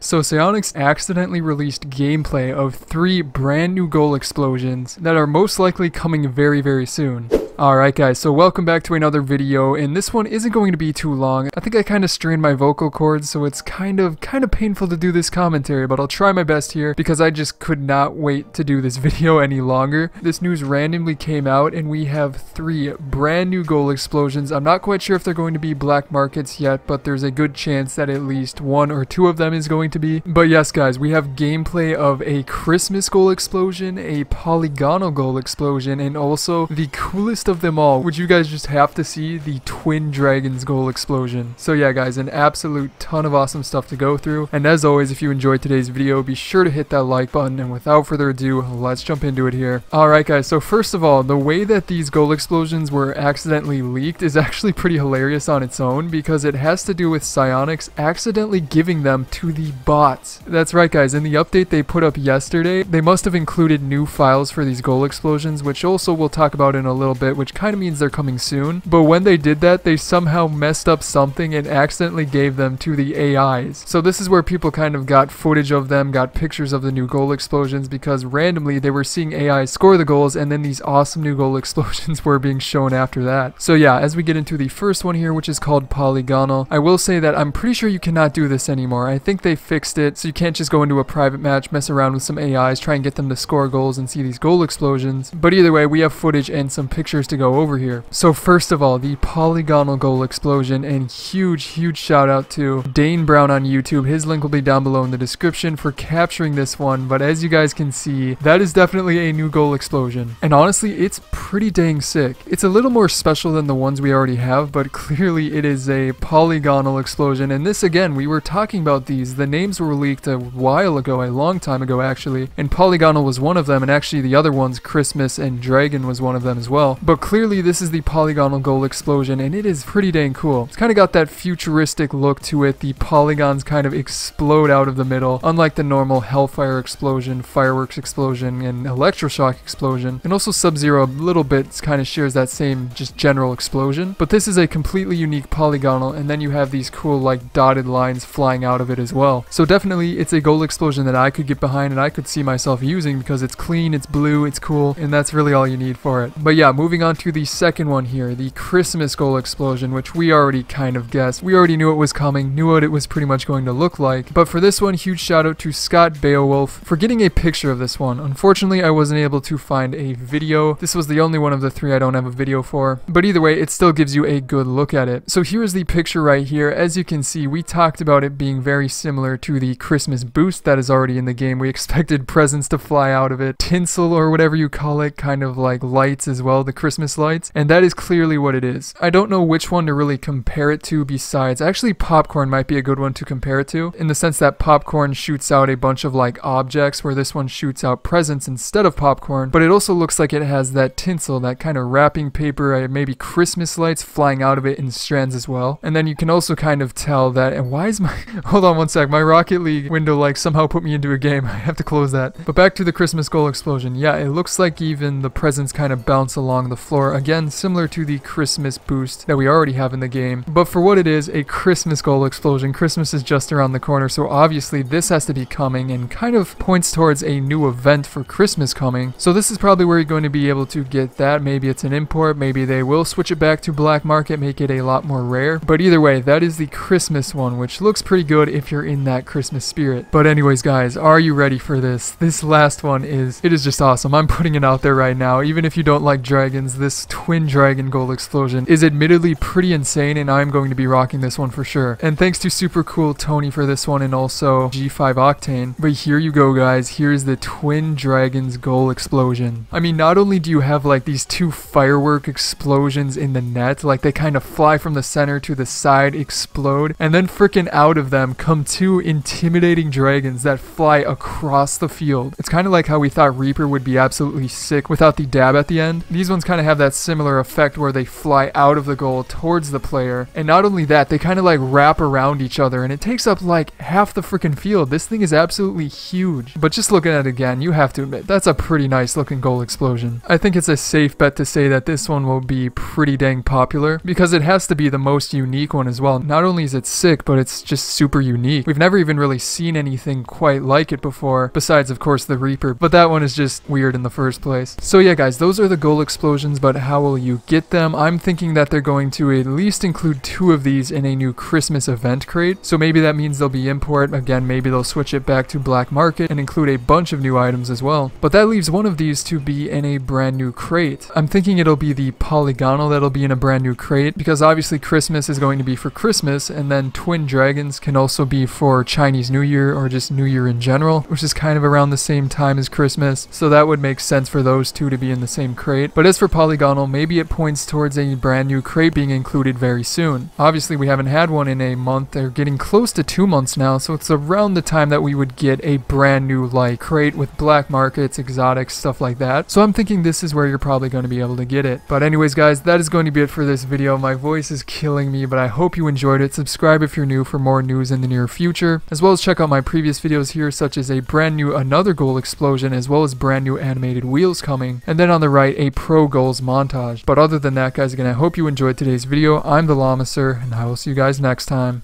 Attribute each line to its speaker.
Speaker 1: So Psyonix accidentally released gameplay of 3 brand new goal explosions that are most likely coming very soon. Alright guys, so welcome back to another video, and this one isn't going to be too long. I think I kind of strained my vocal cords, so it's kind of painful to do this commentary, but I'll try my best here because I just could not wait to do this video any longer. This news randomly came out and we have 3 brand new goal explosions. I'm not quite sure if they're going to be black markets yet, but there's a good chance that at least 1 or 2 of them is going to be. But yes guys, we have gameplay of a Christmas goal explosion, a Polygonal goal explosion, and also the coolest of them all, would you guys just have to see the Twin Dragons goal explosion. So yeah guys, an absolute ton of awesome stuff to go through, and as always, if you enjoyed today's video, be sure to hit that like button, and without further ado, let's jump into it here. Alright guys, so first of all, the way that these goal explosions were accidentally leaked is actually pretty hilarious on its own, because it has to do with Psyonix accidentally giving them to the bots. That's right guys, in the update they put up yesterday, they must have included new files for these goal explosions, which also we'll talk about in a little bit, which kind of means they're coming soon. But when they did that, they somehow messed up something and accidentally gave them to the AIs. So this is where people kind of got footage of them, got pictures of the new goal explosions, because randomly they were seeing AIs score the goals, and then these awesome new goal explosions were being shown after that. So yeah, as we get into the first one here, which is called Polygonal, I will say that I'm pretty sure you cannot do this anymore. I think they fixed it, so you can't just go into a private match, mess around with some AIs, try and get them to score goals and see these goal explosions. But either way, we have footage and some pictures to go over here. So first of all, the Polygonal goal explosion, and huge shout out to Dane Brown on YouTube. His link will be down below in the description for capturing this one, but as you guys can see, that is definitely a new goal explosion. And honestly, it's pretty dang sick. It's a little more special than the ones we already have, but clearly it is a Polygonal explosion. And this again, we were talking about these. The names were leaked a while ago, a long time ago actually, and Polygonal was one of them, and actually the other ones, Christmas and Dragon, was one of them as well. But clearly this is the Polygonal goal explosion, and it is pretty dang cool. It's kind of got that futuristic look to it. The polygons kind of explode out of the middle, unlike the normal Hellfire explosion, fireworks explosion, and electroshock explosion. And also Sub-Zero a little bit kind of shares that same just general explosion, but this is a completely unique Polygonal, and then you have these cool like dotted lines flying out of it as well. So definitely it's a goal explosion that I could get behind and I could see myself using, because it's clean, it's blue, it's cool, and that's really all you need for it. But yeah, moving on to the second one here, the Christmas goal explosion, which we already kind of guessed. We already knew it was coming, knew what it was pretty much going to look like. But for this one, huge shout out to Scott Beowulf for getting a picture of this one. Unfortunately, I wasn't able to find a video. This was the only one of the 3 I don't have a video for. But either way, it still gives you a good look at it. So here's the picture right here. As you can see, we talked about it being very similar to the Christmas boost that is already in the game. We expected presents to fly out of it, tinsel or whatever you call it, kind of like lights as well, the Christmas lights, and that is clearly what it is. I don't know which one to really compare it to besides, actually Popcorn might be a good one to compare it to, in the sense that Popcorn shoots out a bunch of like objects, where this one shoots out presents instead of popcorn, but it also looks like it has that tinsel, that kind of wrapping paper, maybe Christmas lights flying out of it in strands as well. And then you can also kind of tell that, and why is my, hold on one sec, my Rocket League window like somehow put me into a game. I have to close that. But back to the Christmas goal explosion. Yeah, it looks like even the presents kind of bounce along the floor. Again, similar to the Christmas boost that we already have in the game. But for what it is, a Christmas goal explosion. Christmas is just around the corner, so obviously this has to be coming, and kind of points towards a new event for Christmas coming. So this is probably where you're going to be able to get that. Maybe it's an import, maybe they will switch it back to black market, make it a lot more rare. But either way, that is the Christmas one, which looks pretty good if you're in that Christmas spirit. But anyways guys, are you ready for this? This last one is just awesome. I'm putting it out there right now. Even if you don't like dragons, this Twin Dragon goal explosion is admittedly pretty insane, and I'm going to be rocking this one for sure. And thanks to Super Cool Tony for this one, and also G5 Octane. But here you go guys, here's the Twin Dragons goal explosion. I mean, not only do you have like these 2 firework explosions in the net, like they kind of fly from the center to the side, explode, and then freaking out of them come 2 intimidating dragons that fly across the field. It's kind of like how we thought Reaper would be absolutely sick without the dab at the end. These ones kind kind of have that similar effect where they fly out of the goal towards the player. And not only that, they kind of like wrap around each other, and it takes up like half the freaking field. This thing is absolutely huge. But just looking at it again, you have to admit, that's a pretty nice looking goal explosion. I think it's a safe bet to say that this one will be pretty dang popular, because it has to be the most unique one as well. Not only is it sick, but it's just super unique. We've never even really seen anything quite like it before, besides of course the Reaper, but that one is just weird in the first place. So yeah guys, those are the goal explosions, but how will you get them? I'm thinking that they're going to at least include 2 of these in a new Christmas event crate, so maybe that means they'll be import. Again, maybe they'll switch it back to black market and include a bunch of new items as well. But that leaves one of these to be in a brand new crate. I'm thinking it'll be the Polygonal that'll be in a brand new crate, because obviously Christmas is going to be for Christmas, and then Twin Dragons can also be for Chinese New Year or just New Year in general, which is kind of around the same time as Christmas, so that would make sense for those 2 to be in the same crate. But as for Polygonal, maybe it points towards a brand new crate being included very soon. Obviously we haven't had one in a month. They're getting close to 2 months now, so it's around the time that we would get a brand new like crate with black markets, exotics, stuff like that. So I'm thinking this is where you're probably going to be able to get it. But anyways guys, that is going to be it for this video. My voice is killing me, but I hope you enjoyed it. Subscribe if you're new for more news in the near future, as well as check out my previous videos here, such as a brand new another goal explosion, as well as brand new animated wheels coming, and then on the right a pro goals montage. But other than that guys, again, I hope you enjoyed today's video. I'm TheLlamaSir, and I will see you guys next time.